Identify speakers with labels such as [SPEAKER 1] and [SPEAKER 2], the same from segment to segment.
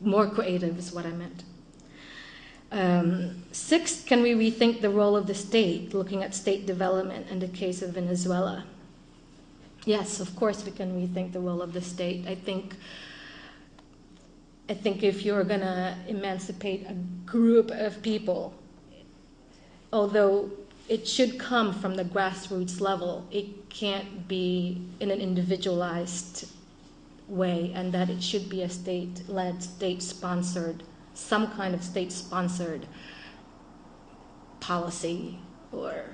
[SPEAKER 1] more creative is what I meant. Sixth, can we rethink the role of the state, looking at state development in the case of Venezuela? Yes, of course we can rethink the role of the state. I think if you're going to emancipate a group of people, although it should come from the grassroots level, it can't be in an individualized way, and that it should be a state-led, state-sponsored, some kind of state-sponsored policy or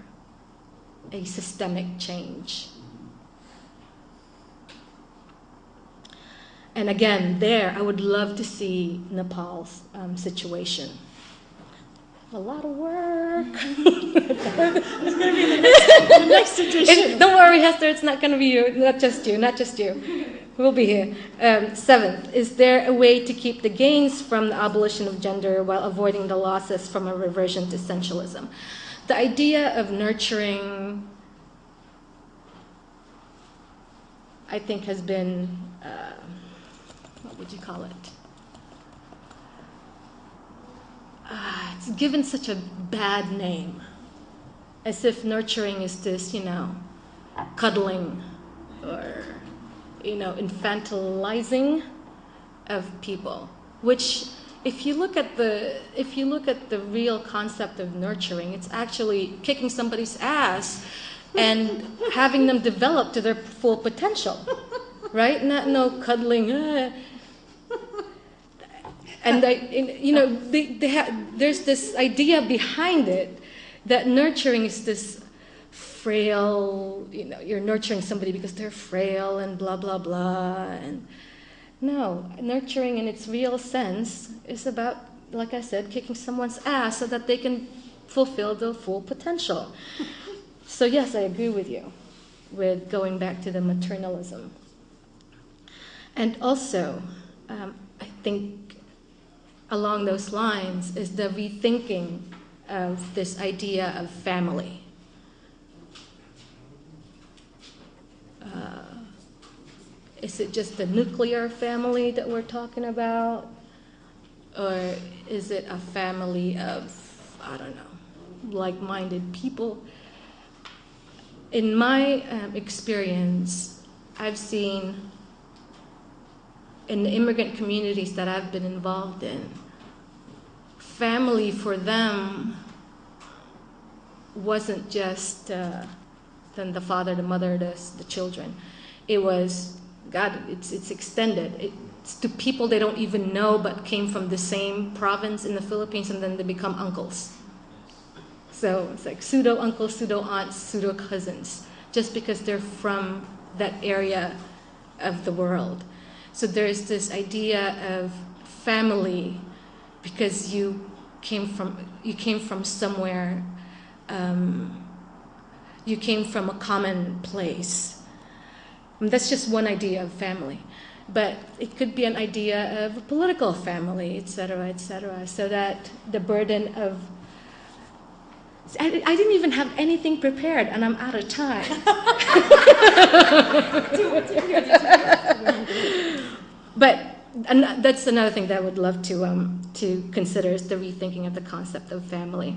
[SPEAKER 1] a systemic change. And again, there, I would love to see Nepal's situation. A lot of work.
[SPEAKER 2] It's going to be the next edition.
[SPEAKER 1] Don't worry, Hester, it's not going to be you, not just you. We'll be here. Seventh, is there a way to keep the gains from the abolition of gender while avoiding the losses from a reversion to essentialism? The idea of nurturing, I think, has been, what would you call it? It's given such a bad name, as if nurturing is this, cuddling or, infantilizing of people. Which, if you look at the real concept of nurturing, it's actually kicking somebody's ass and having them develop to their full potential, right? No cuddling. And there's this idea behind it that nurturing is this frail, you're nurturing somebody because they're frail and blah, blah, blah. And no, nurturing in its real sense is about, like I said, kicking someone's ass so that they can fulfill their full potential. So yes, I agree with you with going back to the maternalism. And also, I think along those lines is the rethinking of this idea of family. Is it just the nuclear family that we're talking about? Or is it a family of, I don't know, like-minded people? In my experience, I've seen in the immigrant communities that I've been involved in, family for them wasn't just then the father, the mother, the children. It was, God, it's extended. It's to people they don't even know but came from the same province in the Philippines, and then they become uncles. So it's like pseudo-uncles, pseudo-aunts, pseudo-cousins, just because they're from that area of the world. So there's this idea of family because you came from somewhere, you came from a common place. And that's just one idea of family. But it could be an idea of a political family, et cetera, so that the burden of... I didn't even have anything prepared, and I'm out of time. But that's another thing that I would love to consider is the rethinking of the concept of family.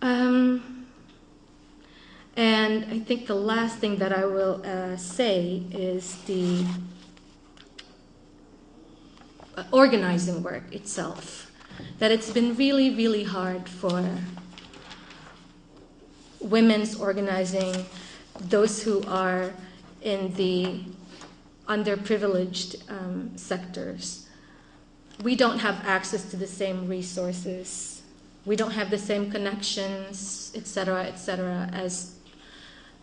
[SPEAKER 1] And I think the last thing that I will say is the organizing work itself. That it's been really, really hard for women's organizing, those who are in the underprivileged sectors. We don't have access to the same resources. We don't have the same connections, et cetera, as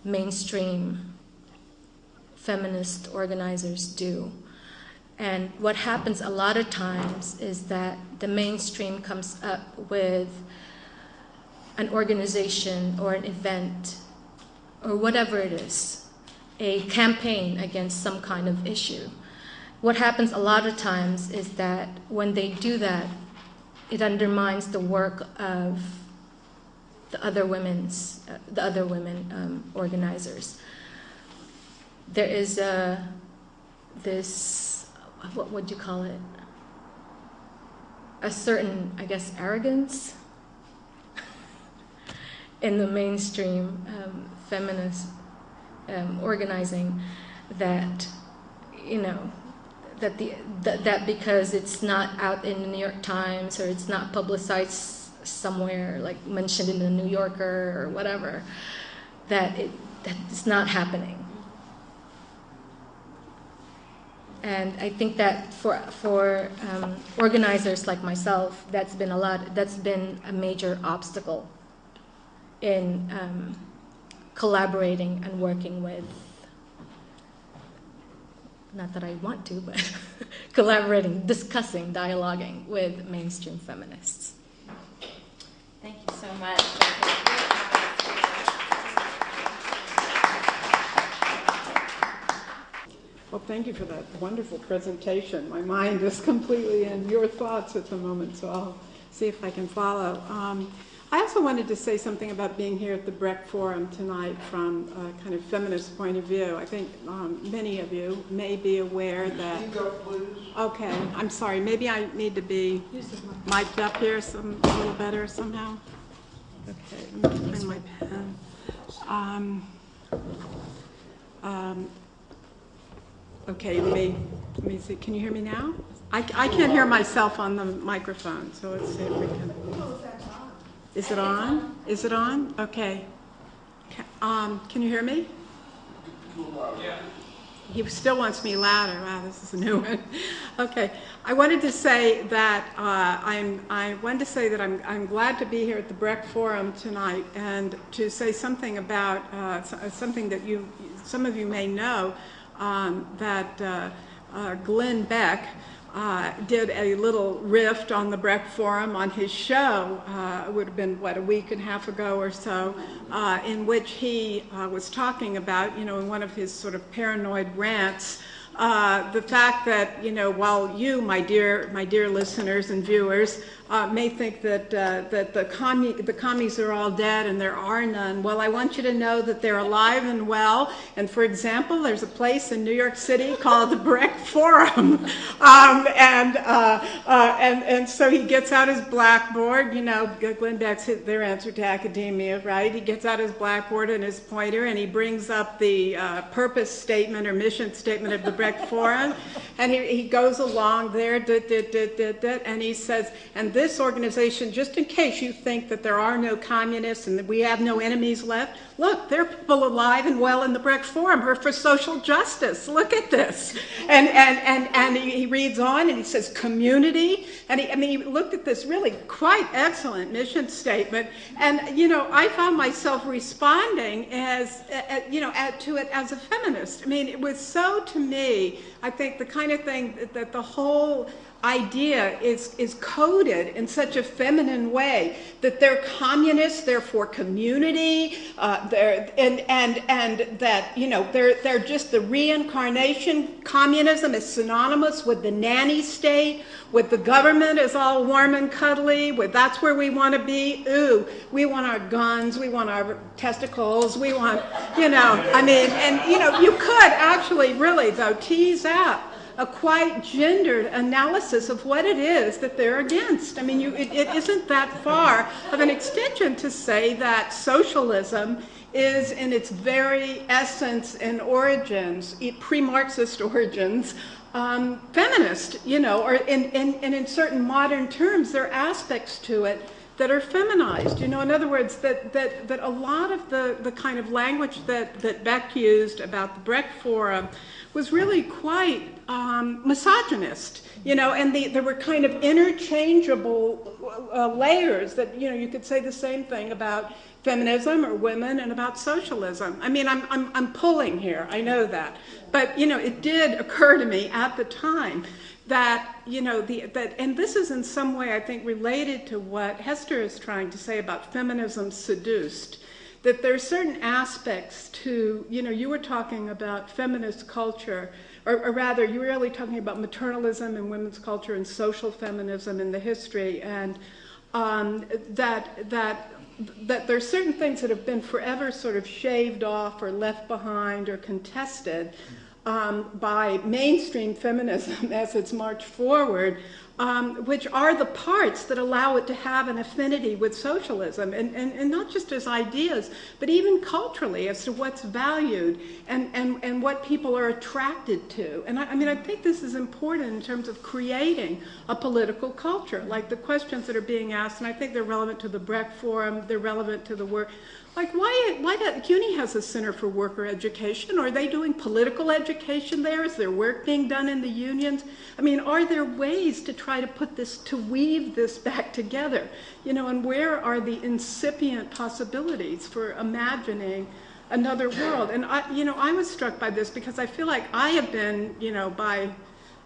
[SPEAKER 1] mainstream feminist organizers do. And what happens a lot of times is that the mainstream comes up with an organization or an event or whatever it is, a campaign against some kind of issue. What happens a lot of times is that when they do that, it undermines the work of the other women organizers. There is this, what would you call it? a certain, I guess, arrogance in the mainstream feminist organizing that, you know, that because it's not out in the New York Times or it's not publicized somewhere, like mentioned in the New Yorker or whatever, that it's not happening. And I think that for organizers like myself, that's been a major obstacle in collaborating and working with, not that I want to, but collaborating, discussing, dialoguing with mainstream feminists.
[SPEAKER 3] Thank you so much.
[SPEAKER 4] Well, thank you for that wonderful presentation. My mind is completely in your thoughts at the moment, so I'll see if I can follow. I also wanted to say something about being here at the Brecht Forum tonight from a kind of feminist point of view. I think many of you may be aware that...
[SPEAKER 5] Speak up, please.
[SPEAKER 4] Okay, I'm sorry. Maybe I need to be mic'd up here a little better somehow. Okay, let me find my pen. Okay, let me see. Can you hear me now? I can't hear myself on the microphone, so let's see if we can... Is it on? Is it on? Okay. Can you hear me?
[SPEAKER 5] Yeah.
[SPEAKER 4] He still wants me louder. Wow, this is a new one. Okay. I wanted to say that I'm glad to be here at the Brecht Forum tonight and to say something about something that some of you may know, that Glenn Beck did a little riff on the Brecht Forum on his show. It would have been, a week and a half ago or so, in which he was talking about, in one of his sort of paranoid rants, the fact that, while you, my dear listeners and viewers, may think that the commies are all dead and there are none. Well, I want you to know that they're alive and well. And for example, there's a place in New York City called the Brecht Forum, and so he gets out his blackboard. Glenn Beck's their answer to academia, right? He gets out his blackboard and his pointer, and he brings up the purpose statement or mission statement of the Brecht Forum, and he goes along there, and he says, and this organization, just in case you think that there are no communists and that we have no enemies left, look, there are people alive and well in the Brecht Forum who are for social justice. Look at this. And he reads on and he says community. And he looked at this really quite excellent mission statement. And, I found myself responding to it as a feminist. It was so, to me, I think the kind of thing that the whole idea is coded in such a feminine way that they're communists, they're for community, and that they're just the reincarnation. Communism is synonymous with the nanny state, with the government is all warm and cuddly, with that's where we want to be. Ooh, we want our guns, we want our testicles, we want, you could actually really though tease out a quite gendered analysis of what it is that they're against. It isn't that far of an extension to say that socialism is in its very essence and origins, pre-Marxist origins, feminist, or in certain modern terms, there are aspects to it that are feminized. In other words, that a lot of the kind of language that Beck used about the Brecht Forum was really quite misogynist, and there were kind of interchangeable layers that, you could say the same thing about feminism or women and about socialism. I'm pulling here, I know that. But, it did occur to me at the time that, and this is in some way, I think, related to what Hester is trying to say about feminism seduced, that there are certain aspects to, you were talking about feminist culture, or rather, you were really talking about maternalism and women's culture and social feminism in the history, and that there are certain things that have been forever sort of shaved off or left behind or contested by mainstream feminism as it's marched forward, which are the parts that allow it to have an affinity with socialism, and not just as ideas, but even culturally as to what's valued and what people are attracted to. And I think this is important in terms of creating a political culture, like the questions that are being asked, and I think they're relevant to the Brecht Forum, they're relevant to the work. Like, why CUNY has a Center for Worker Education. Are they doing political education there? Is there work being done in the unions? I mean, are there ways to try to put this, to weave this back together? And where are the incipient possibilities for imagining another world? And I was struck by this because I feel like I have been,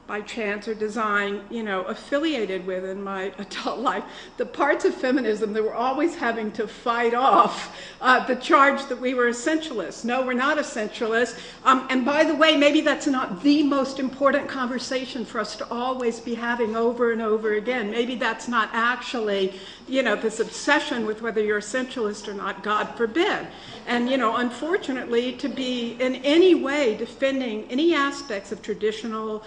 [SPEAKER 4] by chance or design, affiliated with in my adult life, the parts of feminism that were always having to fight off the charge that we were essentialists. No, we're not essentialists. And by the way, maybe that's not the most important conversation for us to always be having over and over again. Maybe that's not actually, this obsession with whether you're essentialist or not, God forbid. And, unfortunately, to be in any way defending any aspects of traditional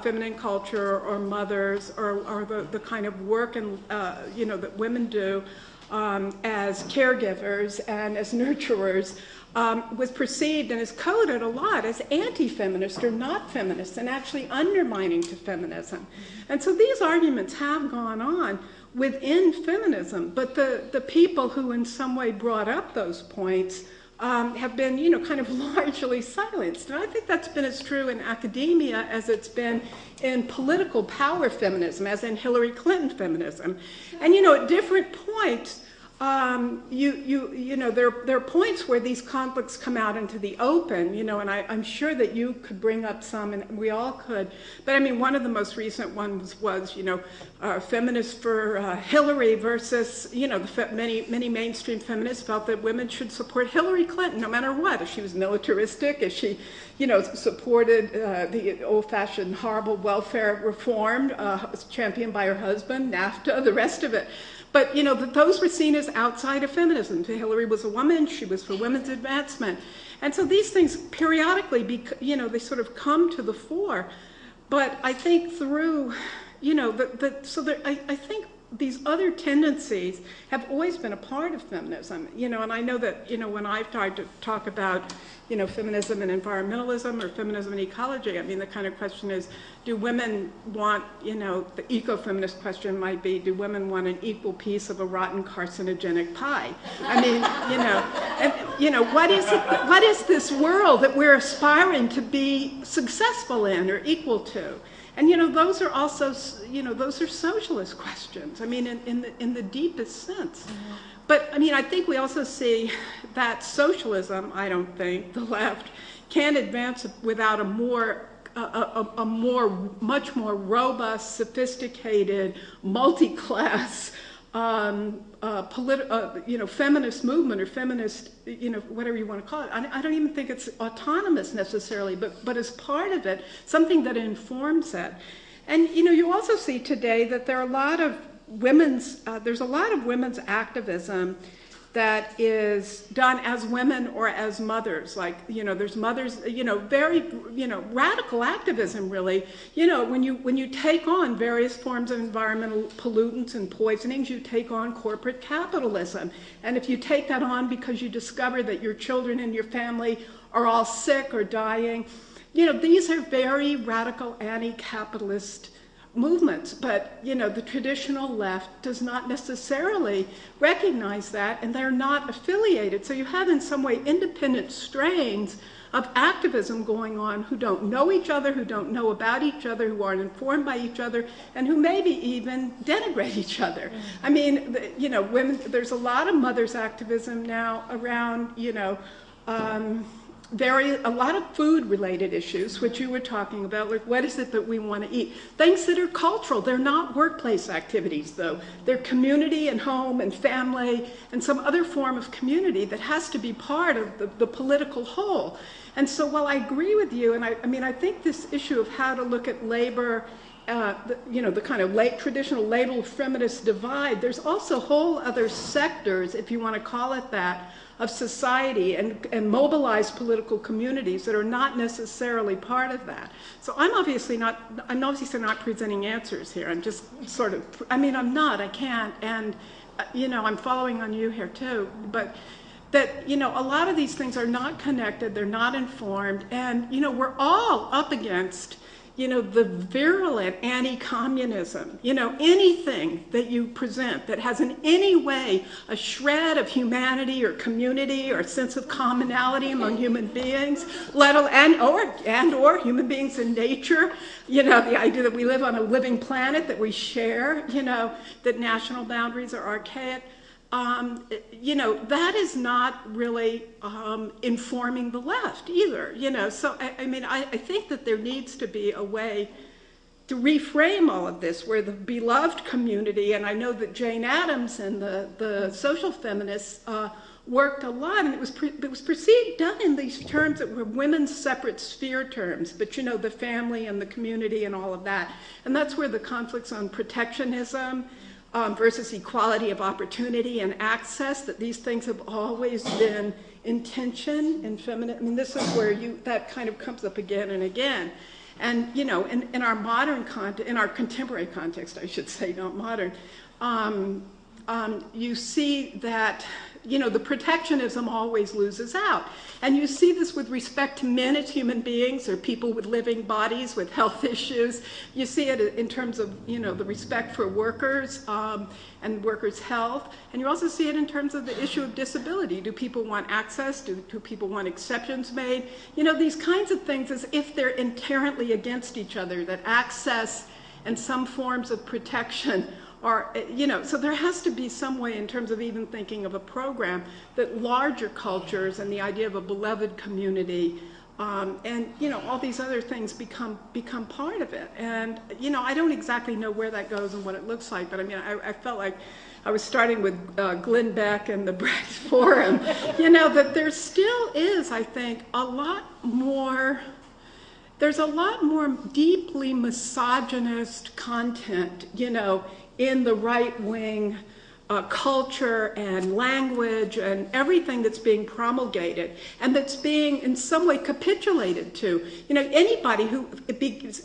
[SPEAKER 4] feminine culture or mothers or the kind of work that women do as caregivers and as nurturers was perceived and is coded a lot as anti-feminist or not feminist and actually undermining to feminism. And so these arguments have gone on within feminism, but the people who in some way brought up those points have been, kind of largely silenced. And I think that's been as true in academia as it's been in political power feminism, as in Hillary Clinton feminism. And, at different points, there are points where these conflicts come out into the open, and I'm sure that you could bring up some, and we all could. But one of the most recent ones was, feminists for Hillary versus, many mainstream feminists felt that women should support Hillary Clinton no matter what. If she was militaristic, if she, supported the old-fashioned horrible welfare reform championed by her husband, NAFTA, the rest of it. But, those were seen as outside of feminism. Hillary was a woman, she was for women's advancement. And so these things periodically, they sort of come to the fore. But I think through, I think these other tendencies have always been a part of feminism, and I know that, when I've tried to talk about, feminism and environmentalism or feminism and ecology, the kind of question is, do women want, the eco-feminist question might be, do women want an equal piece of a rotten carcinogenic pie? What is this world that we're aspiring to be successful in or equal to? And those are also, those are socialist questions. In the deepest sense. Mm-hmm. But I think we also see that socialism, I don't think, the left, can advance without a much more robust, sophisticated, multi-class, feminist movement or feminist, whatever you want to call it. I don't even think it's autonomous necessarily, but as part of it, something that informs it. And, you also see today that there are a lot of there's a lot of women's activism that is done as women or as mothers. Like, there's mothers, very, radical activism, really. When you take on various forms of environmental pollutants and poisonings, you take on corporate capitalism. And if you take that on because you discover that your children and your family are all sick or dying, these are very radical anti-capitalist movements, but the traditional left does not necessarily recognize that, and they're not affiliated. So you have in some way independent strains of activism going on who don't know each other, who don't know about each other, who aren't informed by each other, and who maybe even denigrate each other. Women, there's a lot of mothers activism now around, a lot of food-related issues, which you were talking about, like what is it that we want to eat? Things that are cultural. They're not workplace activities, though. They're community and home and family and some other form of community that has to be part of the political whole. And so while I agree with you, and I think this issue of how to look at labor the kind of traditional labeled feminist divide, there's also whole other sectors, if you want to call it that, of society and mobilized political communities that are not necessarily part of that. So I'm obviously not presenting answers here. I'm just sort of, I can't, and, I'm following on you here too, but that, a lot of these things are not connected, they're not informed, and, we're all up against the virulent anti-communism, anything that you present that has in any way a shred of humanity or community or sense of commonality among human beings, or human beings in nature, the idea that we live on a living planet, that we share, that national boundaries are archaic. That is not really informing the left either, So, I think that there needs to be a way to reframe all of this where the beloved community, and I know that Jane Addams and the social feminists worked a lot, and it was done in these terms that were women's separate sphere terms, but the family and the community and all of that. And that's where the conflicts on protectionism, versus equality of opportunity and access, that these things have always been in tension in feminine. This is where that kind of comes up again and again. And, in our modern context, in our contemporary context, I should say, not modern, you see that, the protectionism always loses out. And you see this with respect to men as human beings or people with living bodies with health issues. You see it in terms of, the respect for workers and workers' health. And you also see it in terms of the issue of disability. Do people want access? Do people want exceptions made? These kinds of things as if they're inherently against each other, that access and some forms of protection are, so there has to be some way in terms of even thinking of a program that larger cultures and the idea of a beloved community and, all these other things become part of it. And, I don't exactly know where that goes and what it looks like, but I felt like I was starting with Glenn Beck and the Brecht Forum, that there still is, I think, there's a lot more deeply misogynist content, in the right-wing culture and language and everything that's being promulgated and that's being in some way capitulated to. Anybody who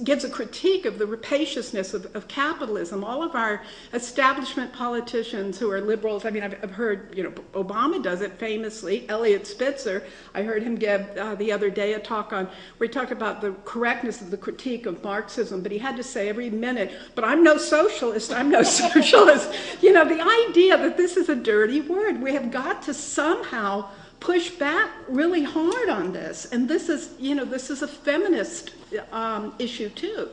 [SPEAKER 4] gives a critique of the rapaciousness of capitalism, all of our establishment politicians who are liberals, I've heard, Obama does it famously, Eliot Spitzer, I heard him give the other day a talk where he talked about the correctness of the critique of Marxism, but he had to say every minute, but I'm no socialist, the idea that this is a dirty word. We have got to somehow push back really hard on this. And this is a feminist issue too.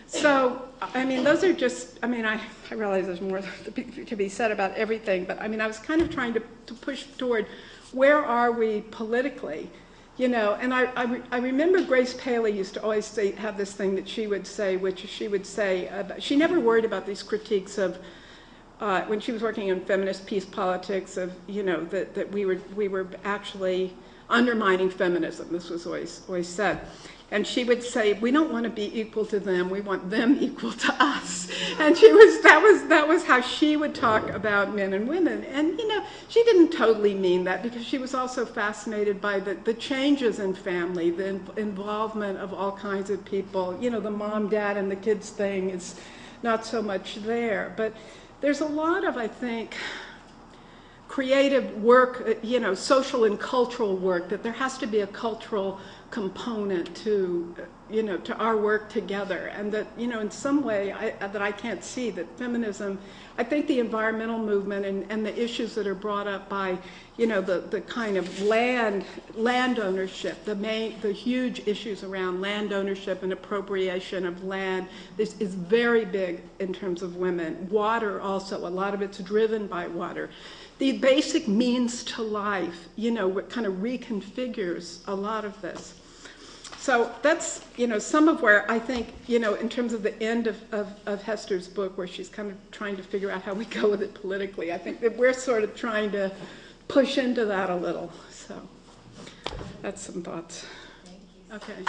[SPEAKER 4] So, those are just, I realize there's more to be said about everything, but I was kind of trying to push toward where are we politically, and I remember Grace Paley used to always have this thing that she would say, she never worried about these critiques of, when she was working in feminist peace politics, of that we were actually undermining feminism. This was always said, and she would say, "We don't want to be equal to them. We want them equal to us." And that was how she would talk about men and women. And she didn't totally mean that, because she was also fascinated by the changes in family, the involvement of all kinds of people. The mom, dad, and the kids thing is not so much there, but there's a lot of, I think, creative work, social and cultural work, that there has to be a cultural component to our work together, and that, in some way that I can't see, that feminism, I think the environmental movement and the issues that are brought up by, the kind of land ownership, the huge issues around land ownership and appropriation of land, this is very big in terms of women. Water also, a lot of it's driven by water. The basic means to life, what kind of reconfigures a lot of this. So that's, some of where I think, in terms of the end of Hester's book, where she's kind of trying to figure out how we go with it politically, I think that we're sort of trying to push into that a little. So that's some thoughts.
[SPEAKER 3] Thank you.
[SPEAKER 4] Okay.